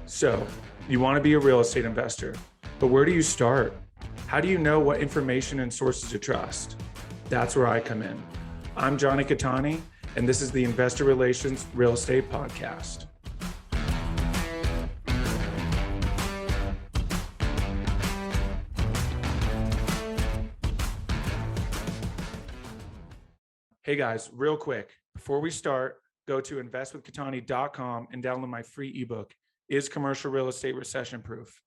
So, you want to be a real estate investor, but where do you start? How do you know what information and sources to trust? That's where I come in. I'm Jonny Cattani, and this is the Investor Relations Real Estate Podcast. Hey guys, real quick, before we start, go to investwithcattani.com and download my free ebook, Is Commercial Real Estate Recession Proof?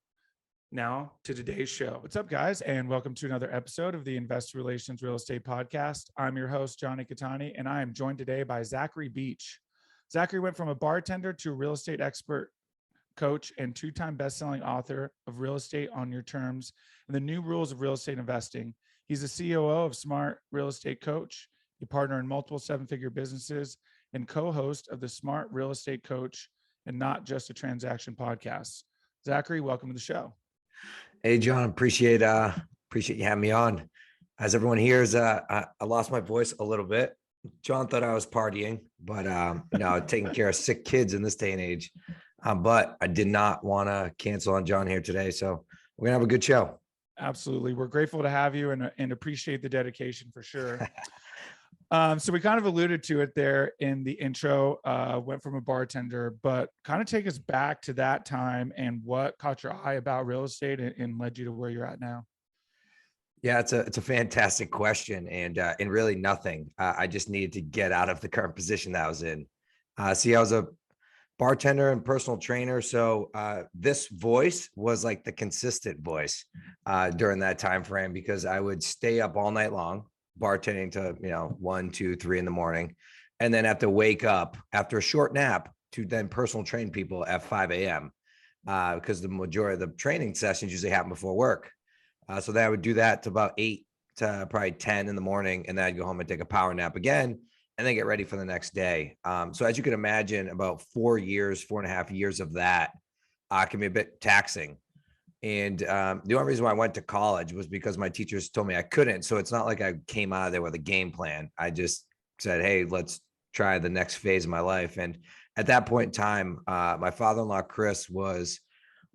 Now to today's show. What's up, guys? And welcome to another episode of the Investor Relations Real Estate Podcast. I'm your host, Jonny Cattani, and I am joined today by Zachary Beach. Zachary went from a bartender to a real estate expert, coach, and two-time best-selling author of Real Estate on Your Terms and the New Rules of Real Estate Investing. He's the COO of Smart Real Estate Coach, a partner in multiple seven-figure businesses, and co-host of the Smart Real Estate Coach and Not Just a Transaction podcast. Zachary, welcome to the show. Hey, John, appreciate you having me on. As everyone hears, I lost my voice a little bit. John thought I was partying, but taking care of sick kids in this day and age. But I did not want to cancel on John here today, so we're gonna have a good show. Absolutely, we're grateful to have you and appreciate the dedication for sure. So we kind of alluded to it there in the intro, went from a bartender, but kind of take us back to that time and what caught your eye about real estate and led you to where you're at now. Yeah, it's a fantastic question, and really nothing. I just needed to get out of the current position that I was in. I was a bartender and personal trainer, so this voice was like the consistent voice during that time frame because I would stay up all night long bartending to 1, 2, 3 in the morning, and then have to wake up after a short nap to then personal train people at 5 a.m. Because the majority of the training sessions usually happen before work. So then I would do that to about 8 to probably 10 in the morning, and then I'd go home and take a power nap again, and then get ready for the next day. So as you can imagine, about 4.5 years of that can be a bit taxing. And the only reason why I went to college was because my teachers told me I couldn't. So it's not like I came out of there with a game plan. I just said, hey, let's try the next phase of my life. And at that point in time, my father-in-law, Chris, was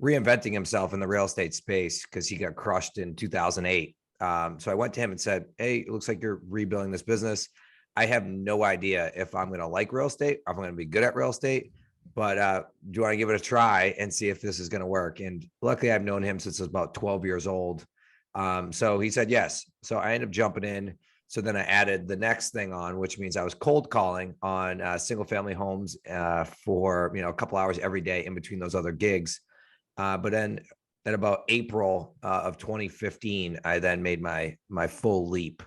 reinventing himself in the real estate space because he got crushed in 2008. So I went to him and said, hey, it looks like you're rebuilding this business. I have no idea if I'm going to like real estate, or if I'm going to be good at real estate. But do you want to give it a try and see if this is going to work? And luckily, I've known him since I was about 12 years old. So he said yes. So I ended up jumping in. So then I added the next thing on, which means I was cold calling on single family homes for a couple hours every day in between those other gigs. But then at about April of 2015, I then made my full leap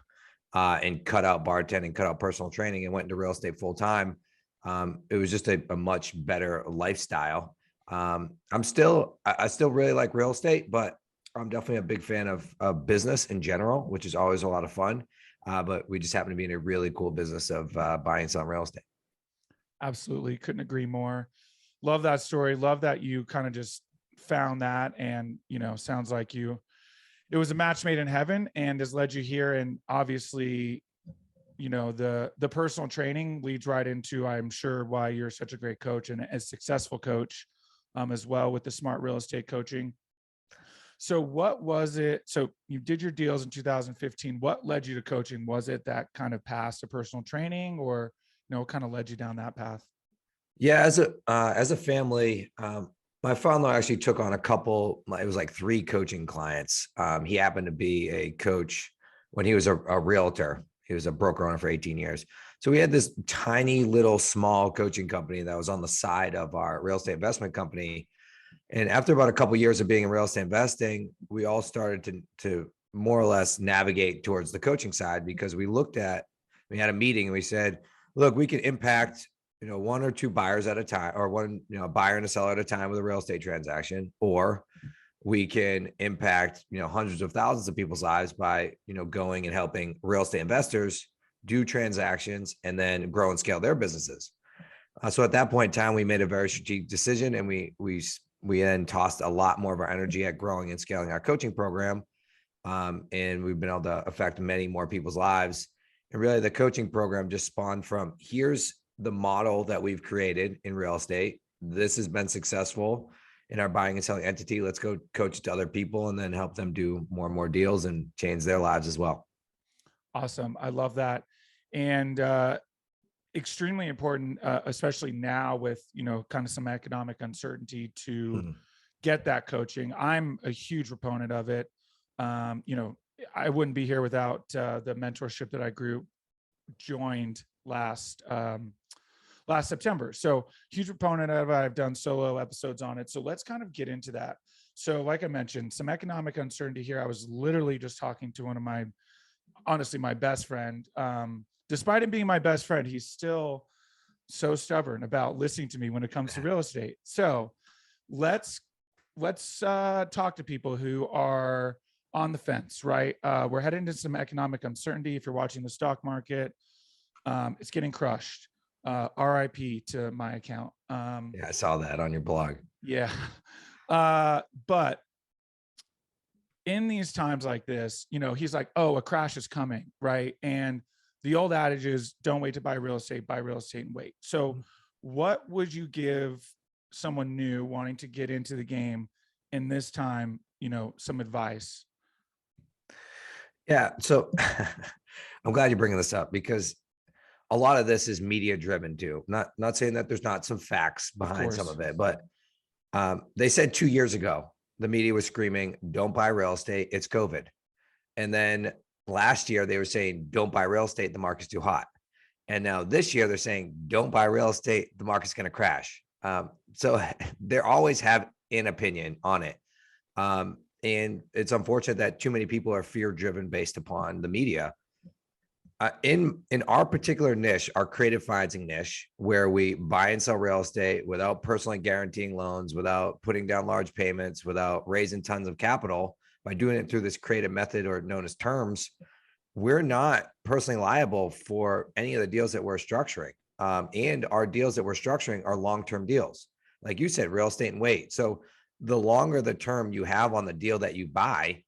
and cut out bartending, cut out personal training, and went into real estate full time. It was just a much better lifestyle. I still really like real estate, but I'm definitely a big fan of business in general, which is always a lot of fun. But we just happen to be in a really cool business of buying and selling real estate. Absolutely. Couldn't agree more. Love that story. Love that you kind of just found that. And, sounds like it was a match made in heaven and has led you here. And obviously, the personal training leads right into, I'm sure, why you're such a great coach and a successful coach as well with the Smart Real Estate Coaching. So what was it? So you did your deals in 2015. What led you to coaching? Was it that kind of path to personal training, or, what kind of led you down that path? Yeah, as a family, my father actually took on it was like 3 coaching clients. He happened to be a coach when he was a realtor. He was a broker owner for 18 years. So we had this tiny little small coaching company that was on the side of our real estate investment company. And after about a couple of years of being in real estate investing, we all started to more or less navigate towards the coaching side because we had a meeting and we said, look, we can impact, 1 or 2 buyers at a time, or one, buyer and a seller at a time with a real estate transaction, or we can impact, hundreds of thousands of people's lives by, going and helping real estate investors do transactions and then grow and scale their businesses. So at that point in time, we made a very strategic decision, and we then tossed a lot more of our energy at growing and scaling our coaching program. And we've been able to affect many more people's lives. And really the coaching program just spawned from, here's the model that we've created in real estate. This has been successful. in our buying and selling entity. Let's go coach it to other people and then help them do more and more deals and change their lives as well. Awesome. I love that. And extremely important, especially now with, kind of some economic uncertainty, to get that coaching. I'm a huge proponent of it. I wouldn't be here without the mentorship that I joined last September. So huge proponent of it. I've done solo episodes on it. So let's kind of get into that. So like I mentioned, some economic uncertainty here. I was literally just talking to one of my best friend. Despite him being my best friend, he's still so stubborn about listening to me when it comes to real estate. So let's talk to people who are on the fence, right? We're heading into some economic uncertainty. If you're watching the stock market, it's getting crushed. RIP to my account. Yeah, I saw that on your blog. Yeah. But in these times like this, he's like, oh, a crash is coming, right? And the old adage is don't wait to buy real estate and wait. So what would you give someone new wanting to get into the game in this time, some advice? Yeah. So I'm glad you're bringing this up, because a lot of this is media driven too. Not saying that there's not some facts behind some of it, but they said 2 years ago, the media was screaming, don't buy real estate, it's COVID. And then last year they were saying, don't buy real estate, the market's too hot. And now this year they're saying, don't buy real estate, the market's going to crash. So they always have an opinion on it. And it's unfortunate that too many people are fear driven based upon the media. In our particular niche, our creative financing niche, where we buy and sell real estate without personally guaranteeing loans, without putting down large payments, without raising tons of capital, by doing it through this creative method, or known as terms, we're not personally liable for any of the deals that we're structuring. And our deals that we're structuring are long-term deals. Like you said, real estate and wait. So the longer the term you have on the deal that you buy,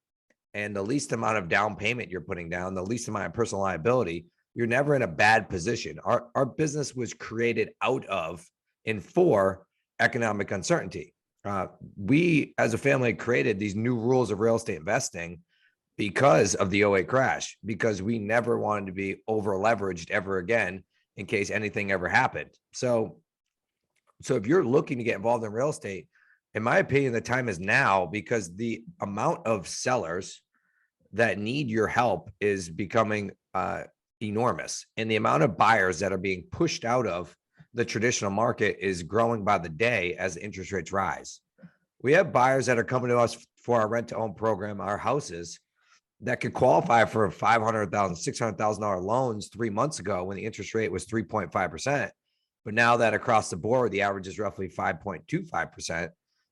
and the least amount of down payment you're putting down, the least amount of personal liability, you're never in a bad position. Our business was created out of and for economic uncertainty. We as a family created these new rules of real estate investing because of the '08 crash, because we never wanted to be over leveraged ever again in case anything ever happened. So if you're looking to get involved in real estate, in my opinion, the time is now, because the amount of sellers that need your help is becoming enormous. And the amount of buyers that are being pushed out of the traditional market is growing by the day as interest rates rise. We have buyers that are coming to us for our rent to own program, our houses, that could qualify for $500,000, $600,000 loans 3 months ago when the interest rate was 3.5%. But now that across the board, the average is roughly 5.25%.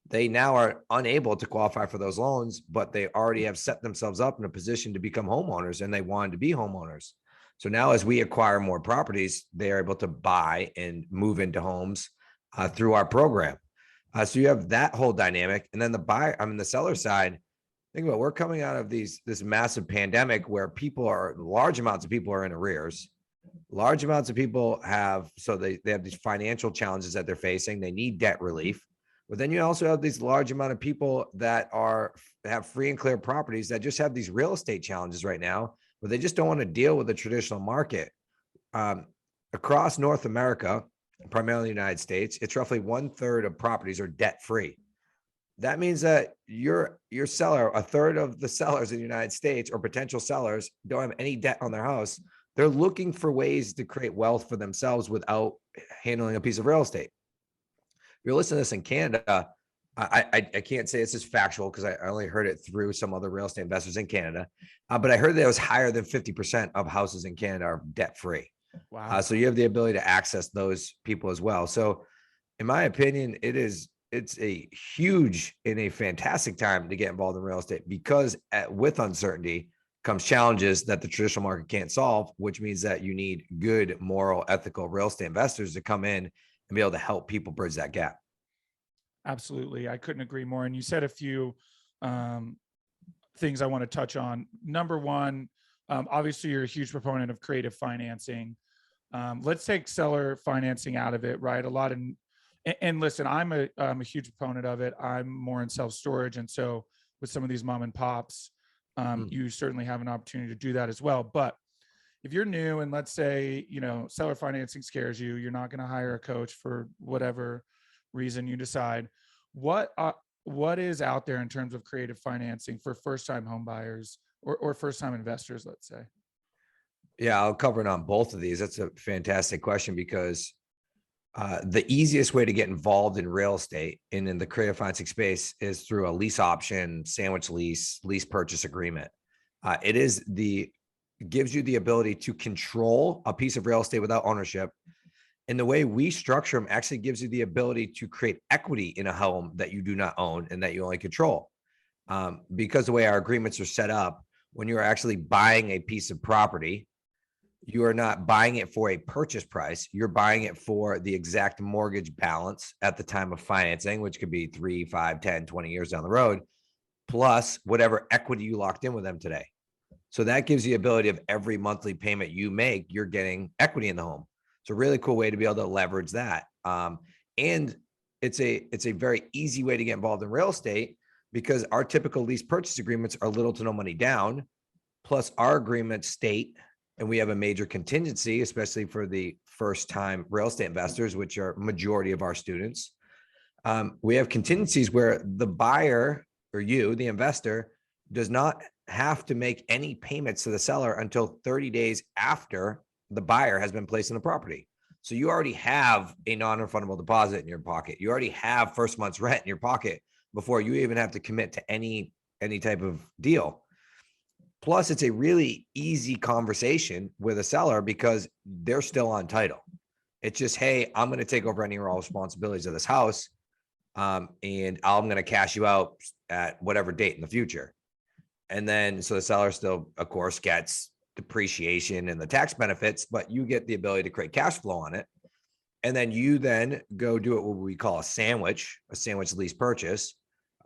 They now are unable to qualify for those loans, but they already have set themselves up in a position to become homeowners, and they wanted to be homeowners. So now as we acquire more properties, they are able to buy and move into homes through our program. So you have that whole dynamic. And then the seller side, think about, we're coming out of this massive pandemic where large amounts of people are in arrears. Large amounts of people they have these financial challenges that they're facing. They need debt relief. But then you also have these large amount of people that have free and clear properties that just have these real estate challenges right now, but they just don't want to deal with the traditional market. Across North America, primarily the United States, it's roughly 1/3 of properties are debt free. That means that your seller, a third of the sellers in the United States or potential sellers, don't have any debt on their house. They're looking for ways to create wealth for themselves without handling a piece of real estate. You're listening to this in Canada, I can't say this is factual because I only heard it through some other real estate investors in Canada, but I heard that it was higher than 50% of houses in Canada are debt free. Wow. So you have the ability to access those people as well. So in my opinion, it's a huge and a fantastic time to get involved in real estate, because with uncertainty comes challenges that the traditional market can't solve, which means that you need good, moral, ethical real estate investors to come in and be able to help people bridge that gap. Absolutely. I couldn't agree more. And you said a few things I want to touch on. Number one, obviously you're a huge proponent of creative financing. Let's take seller financing out of it, right? A lot of And listen, I'm a huge proponent of it. I'm more in self-storage. And so with some of these mom and pops, you certainly have an opportunity to do that as well. But if you're new and let's say, seller financing scares you, you're not going to hire a coach for whatever reason you decide. What is out there in terms of creative financing for first-time home buyers or first-time investors, let's say? Yeah, I'll cover it on both of these. That's a fantastic question because the easiest way to get involved in real estate and in the creative financing space is through a lease option, sandwich lease purchase agreement. Gives you the ability to control a piece of real estate without ownership. And the way we structure them actually gives you the ability to create equity in a home that you do not own and that you only control. Because the way our agreements are set up, when you're actually buying a piece of property, you are not buying it for a purchase price. You're buying it for the exact mortgage balance at the time of financing, which could be 3, 5, 10, 20 years down the road, plus whatever equity you locked in with them today. So that gives you the ability of every monthly payment you make, you're getting equity in the home. It's a really cool way to be able to leverage that. And it's a very easy way to get involved in real estate because our typical lease purchase agreements are little to no money down. Plus our agreements state, and we have a major contingency, especially for the first time real estate investors, which are majority of our students. We have contingencies where the buyer or you, the investor, does not have to make any payments to the seller until 30 days after the buyer has been placed in the property. So you already have a non-refundable deposit in your pocket. You already have first month's rent in your pocket before you even have to commit to any type of deal. Plus, it's a really easy conversation with a seller because they're still on title. It's just, hey, I'm going to take over any and all responsibilities of this house. And I'm going to cash you out at whatever date in the future. And then, so the seller still, of course, gets depreciation and the tax benefits, but you get the ability to create cash flow on it. And then you then go do it what we call a sandwich lease purchase.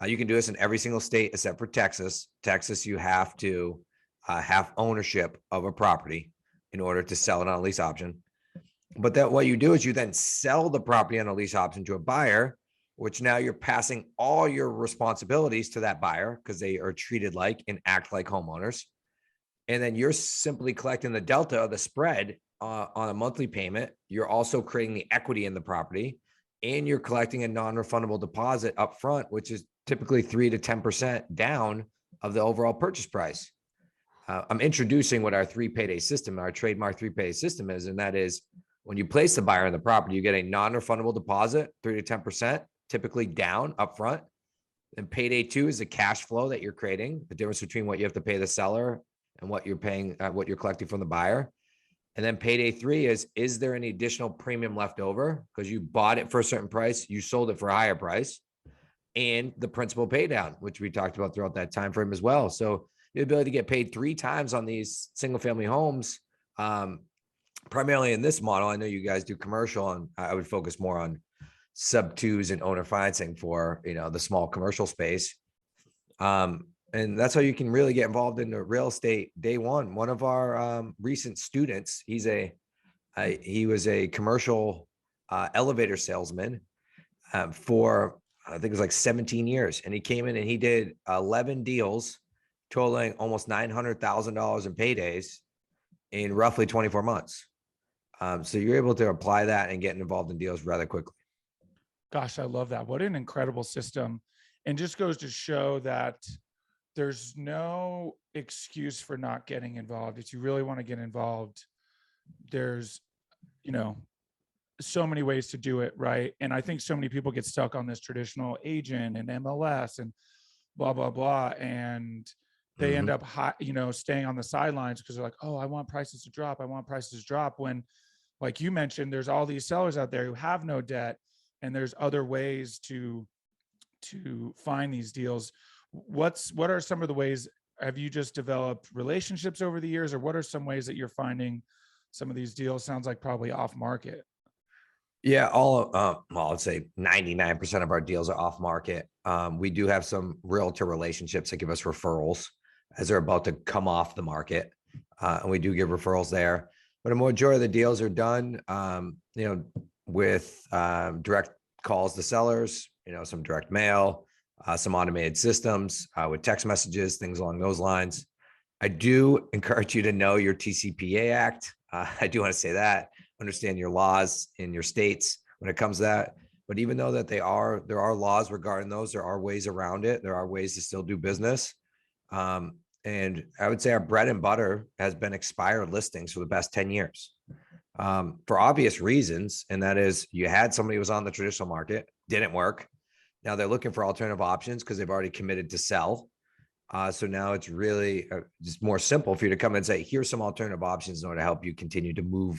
You can do this in every single state except for Texas. Texas, you have to have ownership of a property in order to sell it on a lease option. But that what you do is you then sell the property on a lease option to a buyer, which now you're passing all your responsibilities to that buyer because they are treated like and act like homeowners. And then you're simply collecting the delta of the spread on a monthly payment. You're also creating the equity in the property and you're collecting a non-refundable deposit up front, which is typically 3 to 10% down of the overall purchase price. I'm introducing what our 3 payday system, our trademark 3 payday system is, and that is when you place the buyer in the property, you get a non-refundable deposit, 3 to 10%, typically down upfront. And payday 2 is the cash flow that you're creating, the difference between what you have to pay the seller and what you're paying, what you're collecting from the buyer. And then payday 3 is there any additional premium left over? Because you bought it for a certain price, you sold it for a higher price, and the principal pay down, which we talked about throughout that time frame as well. So the ability to get paid 3 times on these single family homes, primarily in this model. I know you guys do commercial, and I would focus more on sub 2s and owner financing for, the small commercial space. And that's how you can really get involved in the real estate day one. One of our recent students, he was a commercial elevator salesman for, I think it was like 17 years. And he came in and he did 11 deals totaling almost $900,000 in paydays in roughly 24 months. So you're able to apply that and get involved in deals rather quickly. Gosh, I love that. What an incredible system. And just goes to show that there's no excuse for not getting involved. If you really want to get involved, there's, so many ways to do it, right? And I think so many people get stuck on this traditional agent and MLS and blah, blah, blah. And they end up, staying on the sidelines because they're like, oh, I want prices to drop. I want prices to drop. When, like you mentioned, there's all these sellers out there who have no debt, and there's other ways to find these deals. What are some of the ways? Have you just developed relationships over the years, or what are some ways that you're finding some of these deals? Sounds like probably off market. Yeah, I'd say 99% of our deals are off market. We do have some realtor relationships that give us referrals as they're about to come off the market. And we do give referrals there, but a majority of the deals are done, with direct calls to sellers, some direct mail, some automated systems with text messages, things along those lines. I do encourage you to know your TCPA Act. I do want to say that, understand your laws in your states when it comes to that. But even though that there are laws regarding those, there are ways around it. There are ways to still do business. And I would say our bread and butter has been expired listings for the past 10 years for obvious reasons. And that is you had somebody who was on the traditional market, didn't work. Now they're looking for alternative options because they've already committed to sell. So now it's really just more simple for you to come and say, here's some alternative options in order to help you continue to move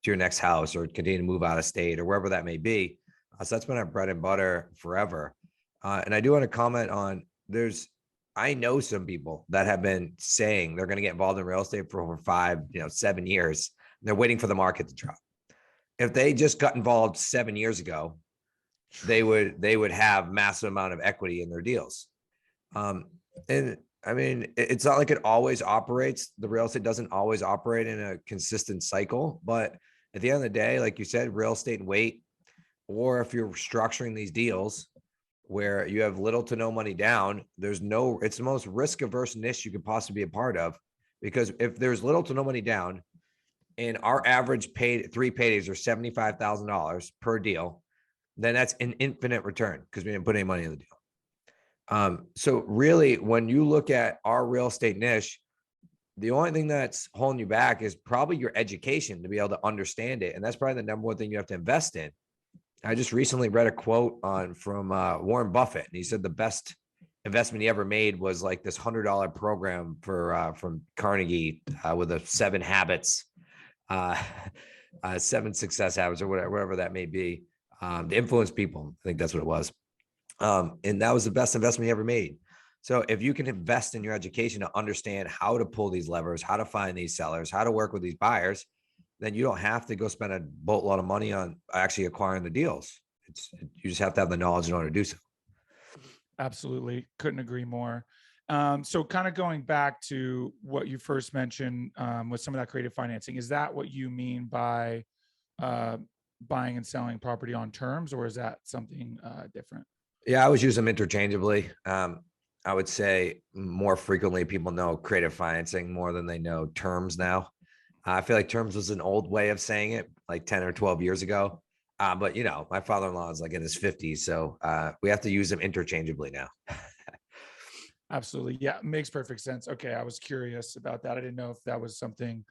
to your next house or continue to move out of state or wherever that may be. So that's been our bread and butter forever. And I do want to comment on I know some people that have been saying they're going to get involved in real estate for over 7 years. They're waiting for the market to drop. If they just got involved 7 years ago, they would have massive amount of equity in their deals. And I mean, it's not like it always operates. The real estate doesn't always operate in a consistent cycle, but at the end of the day, like you said, real estate and wait, or if you're structuring these deals where you have little to no money down, it's the most risk averse niche you could possibly be a part of, because if there's little to no money down and our average three paydays are $75,000 per deal, then that's an infinite return because we didn't put any money in the deal. So really, when you look at our real estate niche, the only thing that's holding you back is probably your education to be able to understand it. And that's probably the number one thing you have to invest in. I just recently read a quote from Warren Buffett, and he said the best investment he ever made was like this $100 program from Carnegie with the 7 habits, 7 success habits, or whatever that may be, to influence people. I think that's what it was. And that was the best investment he ever made. So if you can invest in your education to understand how to pull these levers, how to find these sellers, how to work with these buyers, then you don't have to go spend a boatload of money on actually acquiring the deals. You just have to have the knowledge in order to do so. Absolutely. Couldn't agree more. So kind of going back to what you first mentioned with some of that creative financing, is that what you mean by buying and selling property on terms, or is that something different? Yeah, I always use them interchangeably. I would say more frequently people know creative financing more than they know terms now. I feel like terms was an old way of saying it like 10 or 12 years ago. But my father-in-law is like in his 50s. So we have to use them interchangeably now. Absolutely. Yeah. Makes perfect sense. Okay. I was curious about that. I didn't know if that was something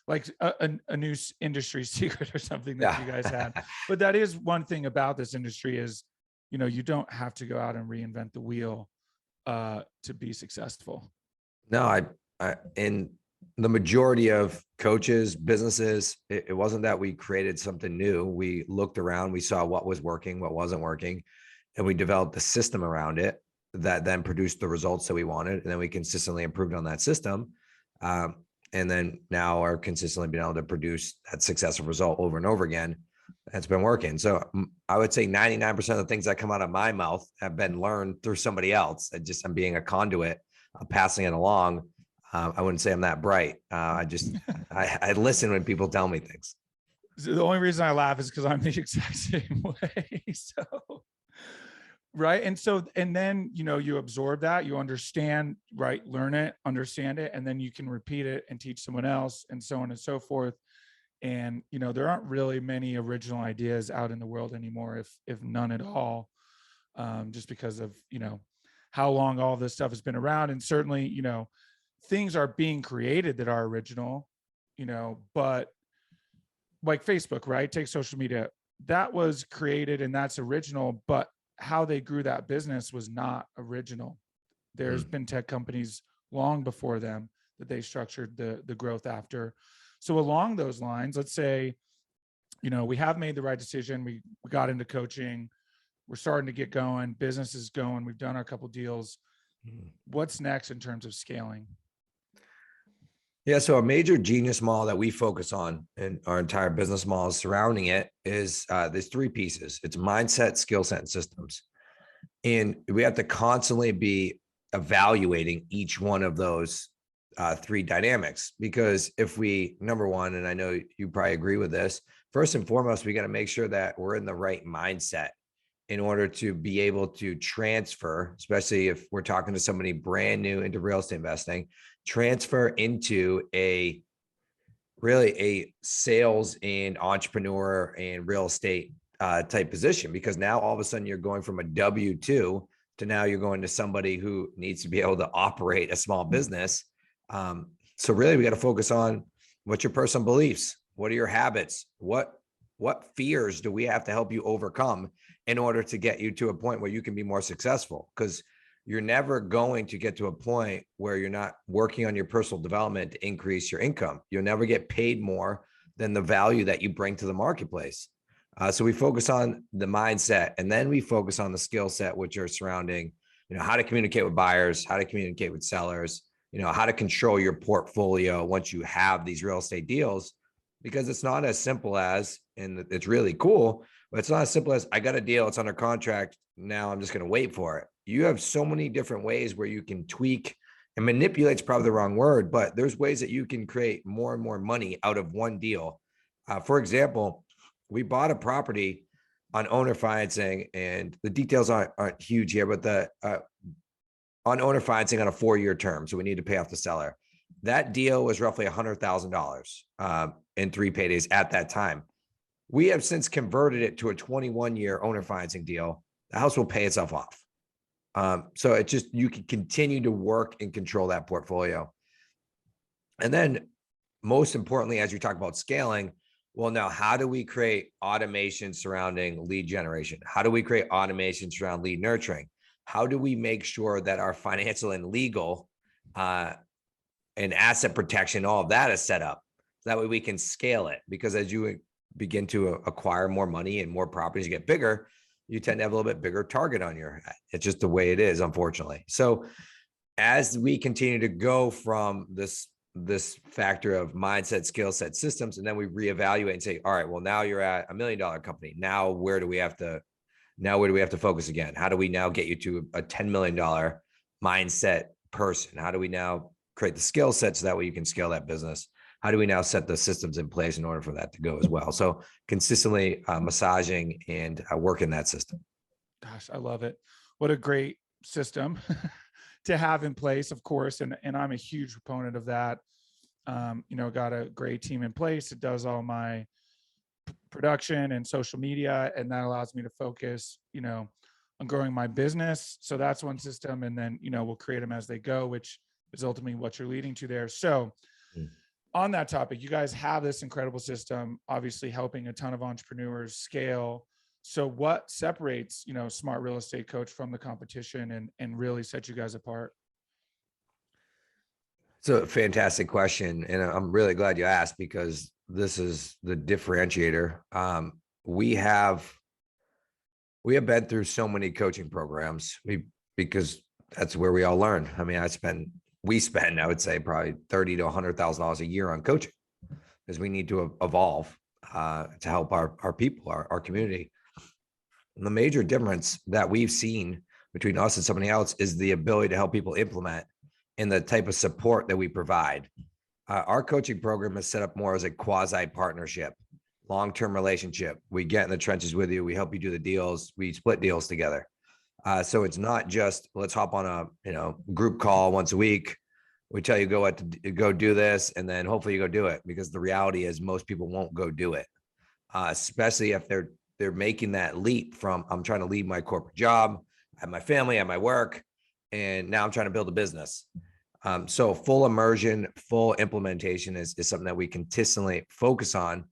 like a new industry secret or something that you guys had. But that is one thing about this industry is, you don't have to go out and reinvent the wheel to be successful. No, in the majority of coaches, businesses, it wasn't that we created something new. We looked around, we saw what was working, what wasn't working, and we developed a system around it that then produced the results that we wanted. And then we consistently improved on that system. And then now are consistently being able to produce that successful result over and over again. That's been working. So I would say 99% of the things that come out of my mouth have been learned through somebody else. I'm being a conduit, passing it along. I wouldn't say I'm that bright. I listen when people tell me things. The only reason I laugh is because I'm the exact same way. So, right. And then, you absorb that, you understand, right? Learn it, understand it, and then you can repeat it and teach someone else and so on and so forth. And, there aren't really many original ideas out in the world anymore, if none at all, just because of, how long all this stuff has been around. And certainly, things are being created that are original, but like Facebook, right? Take social media, that was created and that's original, but how they grew that business was not original. There's been tech companies long before them that they structured the growth after. So along those lines, let's say, we have made the right decision. We got into coaching. We're starting to get going. Business is going. We've done our couple deals. What's next in terms of scaling? Yeah. So a major genius model that we focus on in our entire business model surrounding it is there's 3 pieces. It's mindset, skill set, and systems. And we have to constantly be evaluating each one of those 3 dynamics, because if number one, and I know you probably agree with this, first and foremost, we got to make sure that we're in the right mindset in order to be able to transfer, especially if we're talking to somebody brand new into real estate investing, transfer into really a sales and entrepreneur and real estate type position, because now all of a sudden you're going from a W-2 to now you're going to somebody who needs to be able to operate a small business. So really we got to focus on what's your personal beliefs, what are your habits, what fears do we have to help you overcome in order to get you to a point where you can be more successful? Because you're never going to get to a point where you're not working on your personal development to increase your income. You'll never get paid more than the value that you bring to the marketplace. So we focus on the mindset, and then we focus on the skill set, which are surrounding, how to communicate with buyers, how to communicate with sellers, how to control your portfolio once you have these real estate deals, because it's not as simple as, and it's really cool, but it's not as simple as I got a deal, it's under contract, now I'm just going to wait for it. You have so many different ways where you can tweak, and manipulate is probably the wrong word, but there's ways that you can create more and more money out of one deal. For example, we bought a property on owner financing, and the details aren't huge here, but on owner financing on a 4-year term. So we need to pay off the seller. That deal was roughly $100,000 in 3 paydays at that time. We have since converted it to a 21-year owner financing deal. The house will pay itself off. So it just, you can continue to work and control that portfolio. And then most importantly, as you talk about scaling, well, now how do we create automation surrounding lead generation? How do we create automation surrounding lead nurturing? How do we make sure that our financial and legal and asset protection, all of that is set up? So that way we can scale it, because as you begin to acquire more money and more properties, you get bigger, you tend to have a little bit bigger target on your head. It's just the way it is, unfortunately. So as we continue to go from this factor of mindset, skill set, systems, and then we reevaluate and say, all right, well, now you're at $1 million company. Now, where do we have to focus again? How do we now get you to a $10 million mindset person? How do we now create the skill sets so that way you can scale that business? How do we now set the systems in place in order for that to go as well? So consistently massaging and working that system. Gosh, I love it. What a great system to have in place, of course. And I'm a huge proponent of that. Got a great team in place. It does all my production and social media, and that allows me to focus, on growing my business. So that's one system. And then, we'll create them as they go, which is ultimately what you're leading to there. So on that topic, you guys have this incredible system, obviously helping a ton of entrepreneurs scale. So what separates, Smart Real Estate Coach from the competition and really set you guys apart? It's a fantastic question. And I'm really glad you asked, because this is the differentiator. We have been through so many coaching programs because that's where we all learn. I mean, we spend, I would say, probably $30,000 to $100,000 a year on coaching, because we need to evolve to help our people, our community. And the major difference that we've seen between us and somebody else is the ability to help people implement and the type of support that we provide. Our coaching program is set up more as a quasi partnership, long-term relationship. We get in the trenches with you. We help you do the deals. We split deals together. So it's not just let's hop on a group call once a week. We tell you go do this, and then hopefully you go do it, because the reality is most people won't go do it, especially if they're making that leap from I'm trying to leave my corporate job, I have my family, I have my work, and now I'm trying to build a business. So full immersion, full implementation is something that we consistently focus on,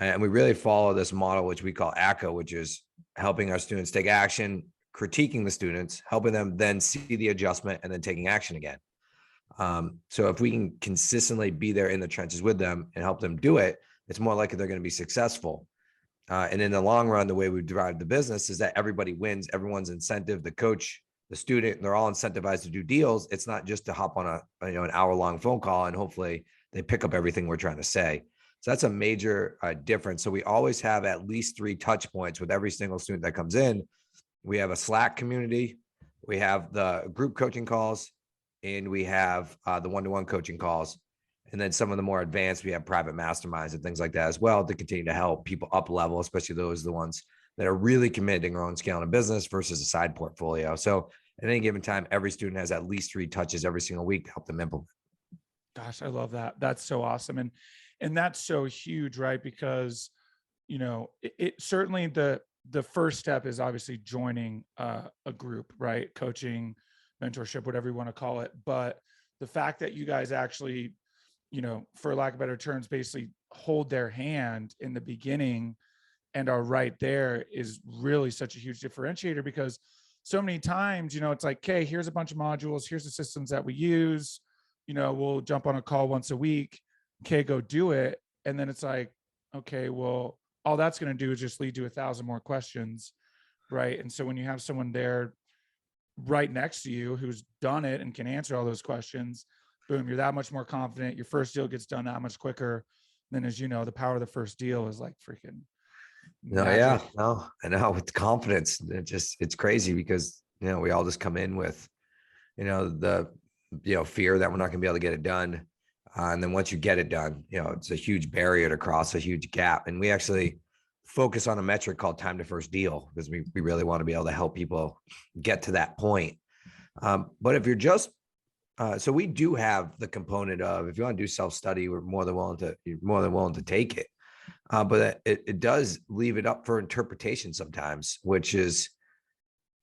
and we really follow this model, which we call ACCO, which is helping our students take action, critiquing the students, helping them then see the adjustment, and then taking action again. So if we can consistently be there in the trenches with them and help them do it, it's more likely they're going to be successful. And in the long run, the way we drive the business is that everybody wins, everyone's incentive, the coach, the student, they're all incentivized to do deals. It's not just to hop on an hour-long phone call and hopefully they pick up everything we're trying to say. So that's a major difference. So we always have at least 3 touch points with every single student that comes in. We have a Slack community, we have the group coaching calls, and we have the one-to-one coaching calls. And then some of the more advanced, we have private masterminds and things like that as well to continue to help people up level, especially the ones that are really committed to growing and scaling a business versus a side portfolio. So at any given time, every student has at least 3 touches every single week to help them implement. Gosh, I love that. That's so awesome. And that's so huge, right? Because, it certainly the first step is obviously joining a group, right? Coaching, mentorship, whatever you want to call it. But the fact that you guys actually, for lack of better terms, basically hold their hand in the beginning and are right there is really such a huge differentiator, because so many times, it's like, okay, here's a bunch of modules. Here's the systems that we use. We'll jump on a call once a week. Okay, go do it. And then it's like, okay, well, all that's going to do is just lead to 1,000 more questions. Right. And so when you have someone there right next to you who's done it and can answer all those questions, boom, you're that much more confident. Your first deal gets done that much quicker. Then, as you know, the power of the first deal is like freaking magic. Yeah, no, I know, with confidence. It's crazy because, we all just come in with, the, fear that we're not gonna be able to get it done. And then once you get it done, it's a huge barrier to cross, a huge gap. And we actually focus on a metric called time to first deal, because we really want to be able to help people get to that point. But if you're just, so we do have the component of, if you want to do self-study, you're more than willing to take it. But it does leave it up for interpretation sometimes, which is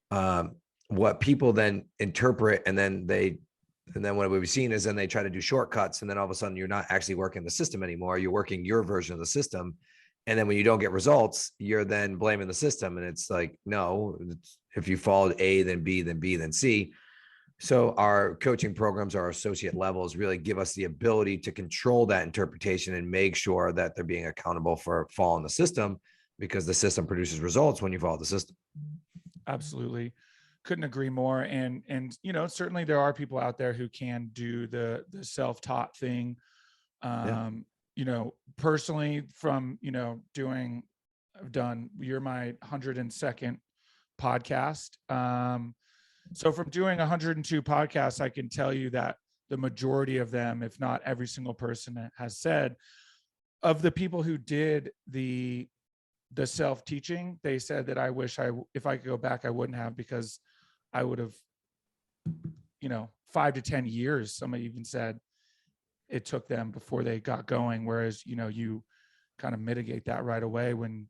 what people then interpret. And then what we've seen is then they try to do shortcuts. And then all of a sudden you're not actually working the system anymore. You're working your version of the system. And then when you don't get results, you're then blaming the system. And it's like, no, if you followed A, then B, then B, then C. So our coaching programs, our associate levels, really give us the ability to control that interpretation and make sure that they're being accountable for following the system, because the system produces results when you follow the system. Absolutely. Couldn't agree more. And, certainly there are people out there who can do the self-taught thing. Personally from, I've done, you're my 102nd podcast. So from doing 102 podcasts, I can tell you that the majority of them, if not every single person, has said, of the people who did the self-teaching, they said that if I could go back, I wouldn't have, because I would have, 5 to 10 years. Somebody even said it took them before they got going. Whereas, you kind of mitigate that right away when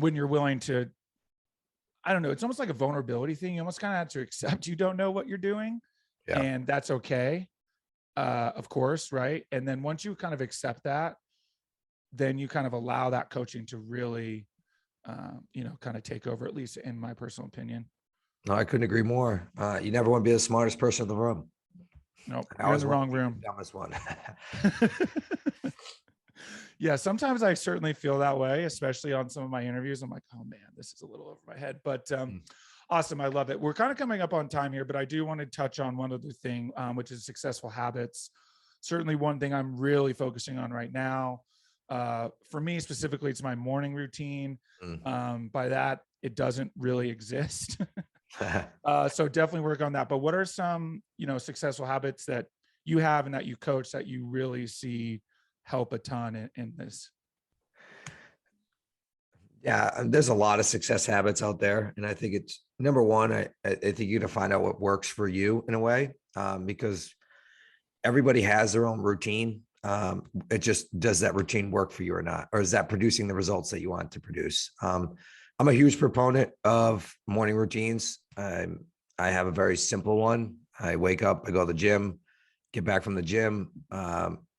you're willing to, I don't know, it's almost like a vulnerability thing. You almost kind of have to accept you don't know what you're doing. Yeah. And that's okay. Of course. Right. And then once you kind of accept that, then you kind of allow that coaching to really, kind of take over, at least in my personal opinion. No, I couldn't agree more. You never want to be the smartest person in the room. Nope, you're in the wrong room. Dumbest one. Yeah, sometimes I certainly feel that way, especially on some of my interviews. I'm like, oh man, this is a little over my head, but awesome. I love it. We're kind of coming up on time here, but I do want to touch on one other thing, which is successful habits. Certainly one thing I'm really focusing on right now. For me specifically, it's my morning routine. By that, it doesn't really exist. So definitely work on that. But what are some, successful habits that you have and that you coach that you really see help a ton in this? Yeah, there's a lot of success habits out there. And I think it's number one, I think you got to find out what works for you in a way, because everybody has their own routine. It just, does that routine work for you or not? Or is that producing the results that you want to produce? I'm a huge proponent of morning routines. I have a very simple one. I wake up, I go to the gym, get back from the gym,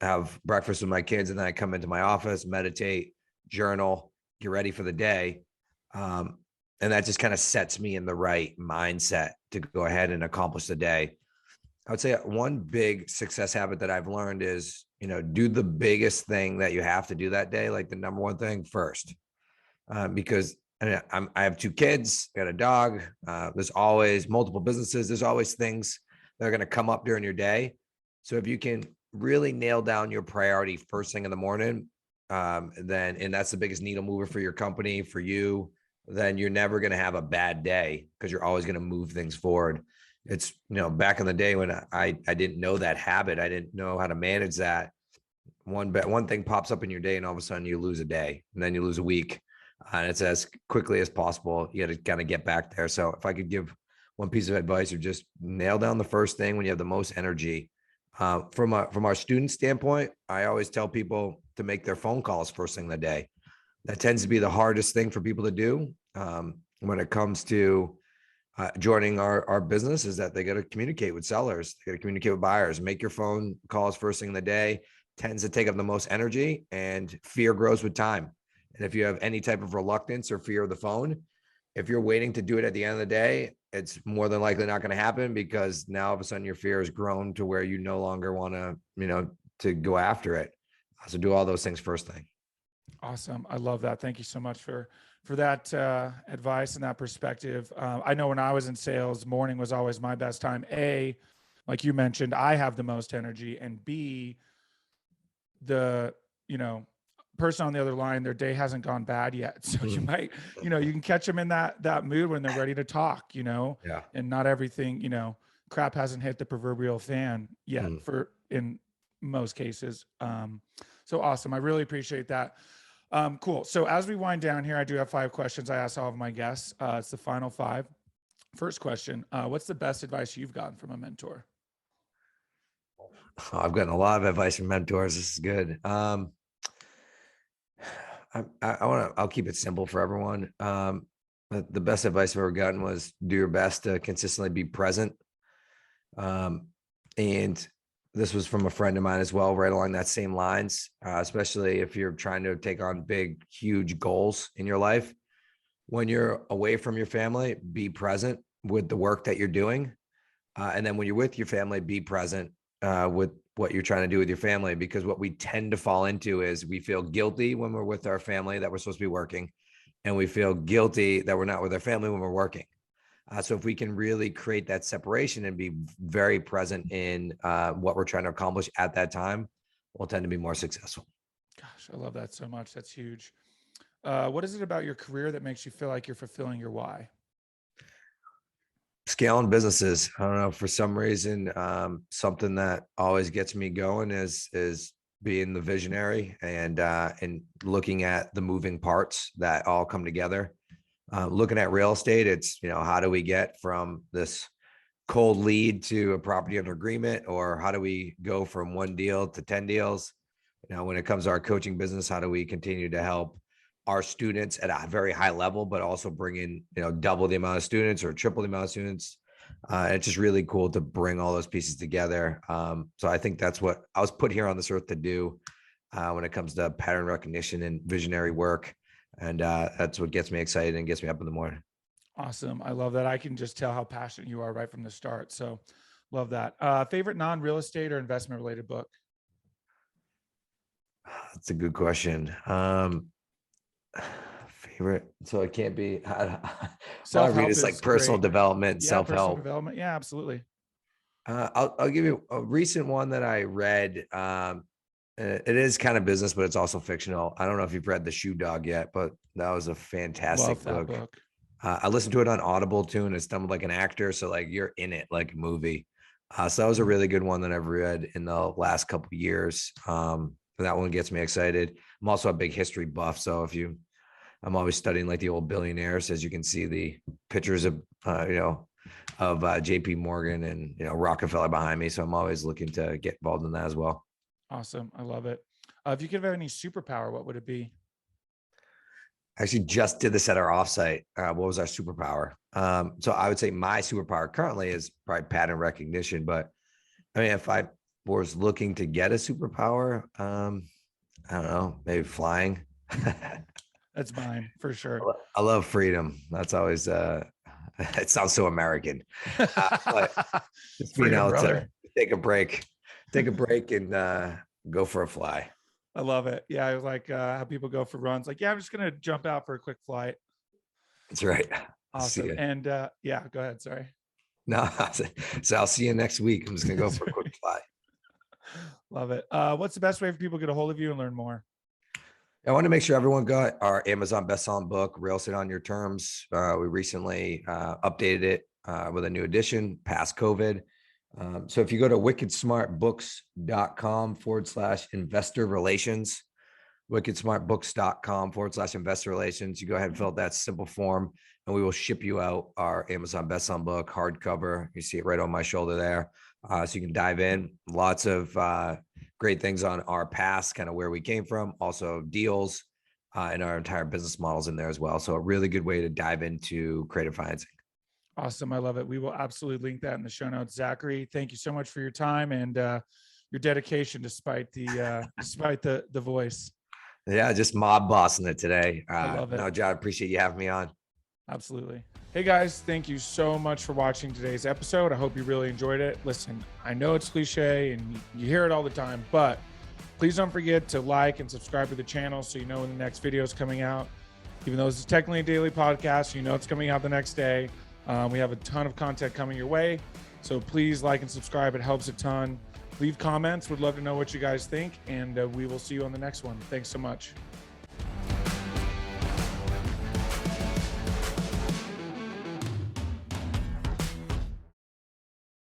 have breakfast with my kids, and then I come into my office, meditate, journal, get ready for the day. And that just kind of sets me in the right mindset to go ahead and accomplish the day. I would say one big success habit that I've learned is, do the biggest thing that you have to do that day, like the number one thing first. Because I have 2 kids, I got a dog. There's always multiple businesses. There's always things that are going to come up during your day. So if you can really nail down your priority first thing in the morning, and that's the biggest needle mover for your company, for you, then you're never going to have a bad day, because you're always going to move things forward. It's, back in the day when I didn't know that habit, I didn't know how to manage that. One thing pops up in your day and all of a sudden you lose a day, and then you lose a week. and it's as quickly as possible. You got to kind of get back there. So if I could give one piece of advice, or just nail down the first thing when you have the most energy. From our student standpoint, I always tell people to make their phone calls first thing of the day. That tends to be the hardest thing for people to do when it comes to joining our business, is that they got to communicate with sellers, they got to communicate with buyers. Make your phone calls first thing in the day. Tends to take up the most energy, and fear grows with time. And if you have any type of reluctance or fear of the phone, if you're waiting to do it at the end of the day, it's more than likely not going to happen, because now all of a sudden your fear has grown to where you no longer want to go after it. So do all those things first thing. Awesome. I love that. Thank you so much for that advice and that perspective. I know when I was in sales, morning was always my best time. A, like you mentioned, I have the most energy, and B, the, person on the other line, their day hasn't gone bad yet. So you might, you can catch them in that mood when they're ready to talk, Yeah. and not everything, crap hasn't hit the proverbial fan yet in most cases. So awesome. I really appreciate that. Cool. So as we wind down here, I do have 5 questions I ask all of my guests. It's the final 5. First question, what's the best advice you've gotten from a mentor? I've gotten a lot of advice from mentors. This is good. I'll keep it simple for everyone. The best advice I've ever gotten was do your best to consistently be present. And this was from a friend of mine as well, right along that same lines, especially if you're trying to take on big, huge goals in your life. When you're away from your family, be present with the work that you're doing. And then when you're with your family, be present with what you're trying to do with your family, because what we tend to fall into is we feel guilty when we're with our family that we're supposed to be working, and we feel guilty that we're not with our family when we're working. So if we can really create that separation and be very present in what we're trying to accomplish at that time, we'll tend to be more successful. Gosh, I love that so much. That's huge. What is it about your career that makes you feel like you're fulfilling your why? Scaling businesses. I don't know, for some reason, something that always gets me going is being the visionary and looking at the moving parts that all come together. Looking at real estate, it's, how do we get from this cold lead to a property under agreement, or how do we go from 1 deal to 10 deals? When it comes to our coaching business, how do we continue to help our students at a very high level, but also bring in, double the amount of students or triple the amount of students? It's just really cool to bring all those pieces together. So I think that's what I was put here on this earth to do when it comes to pattern recognition and visionary work. And that's what gets me excited and gets me up in the morning. Awesome. I love that. I can just tell how passionate you are right from the start. So love that. Favorite non-real estate or investment related book? That's a good question. Favorite. So it can't be, all I read is like personal development, Yeah, self-help. personal development. Yeah, absolutely. I'll give you a recent one that I read. It is kind of business, but it's also fictional. I don't know if you've read The Shoe Dog yet, but that was a fantastic book. I listened to it on Audible too, and it's done with like an actor. So like you're in it like a movie. So that was a really good one that I've read in the last couple of years. That one gets me excited. I'm also a big history buff. So I'm always studying like the old billionaires, as you can see the pictures of, JP Morgan and, Rockefeller behind me. So I'm always looking to get involved in that as well. Awesome. I love it. If you could have any superpower, what would it be? I actually just did this at our offsite. What was our superpower? So I would say my superpower currently is probably pattern recognition. But I mean, if I was looking to get a superpower, I don't know, maybe flying. That's mine for sure. I love freedom. That's always, it sounds so American. But just being able to take a break and go for a fly. I love it. Yeah, I like how people go for runs. Like, yeah, I'm just gonna jump out for a quick flight. That's right. Awesome. And yeah, go ahead. Sorry. No, so I'll see you next week. I'm just gonna go for a quick fly. Love it. What's the best way for people to get a hold of you and learn more? I want to make sure everyone got our Amazon bestselling book, Real Estate on Your Terms. We recently updated it with a new edition past COVID. So if you go to wickedsmartbooks.com/investor relations, wickedsmartbooks.com/investor relations. You go ahead and fill out that simple form, and we will ship you out our Amazon bestselling book, hardcover. You see it right on my shoulder there. So you can dive in. Lots of great things on our past, kind of where we came from, also deals, and our entire business models in there as well. So a really good way to dive into creative financing. Awesome. I love it. We will absolutely link that in the show notes. Zachary, thank you so much for your time and your dedication despite the voice. Yeah, just mob bossing it today. I love it. No, John, appreciate you having me on. Absolutely. Hey guys, thank you so much for watching today's episode. I hope you really enjoyed it. Listen, I know it's cliche and you hear it all the time, but please don't forget to like and subscribe to the channel so you know when the next video is coming out. Even though this is technically a daily podcast, you know it's coming out the next day. We have a ton of content coming your way. So please like and subscribe. It helps a ton. Leave comments. Would love to know what you guys think. And we will see you on the next one. Thanks so much.